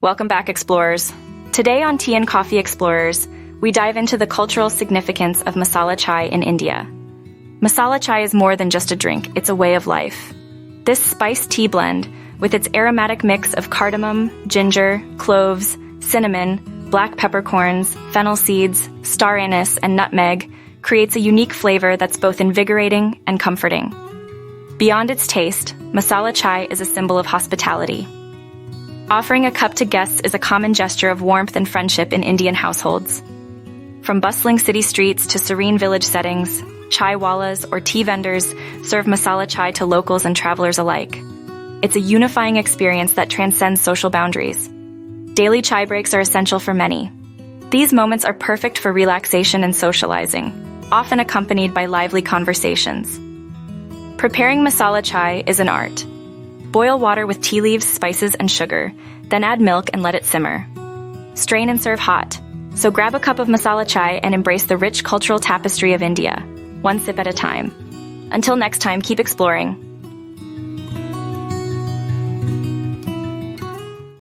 Welcome back, explorers. Today on Tea and Coffee Explorers, we dive into the cultural significance of masala chai in India. Masala chai is more than just a drink, it's a way of life. This spiced tea blend, with its aromatic mix of cardamom, ginger, cloves, cinnamon, black peppercorns, fennel seeds, star anise, and nutmeg, creates a unique flavor that's both invigorating and comforting. Beyond its taste, masala chai is a symbol of hospitality. Offering a cup to guests is a common gesture of warmth and friendship in Indian households. From bustling city streets to serene village settings, chai wallahs or tea vendors serve masala chai to locals and travelers alike. It's a unifying experience that transcends social boundaries. Daily chai breaks are essential for many. These moments are perfect for relaxation and socializing, often accompanied by lively conversations. Preparing masala chai is an art. Boil water with tea leaves, spices, and sugar, then add milk and let it simmer. Strain and serve hot. So grab a cup of masala chai and embrace the rich cultural tapestry of India, one sip at a time. Until next time, keep exploring.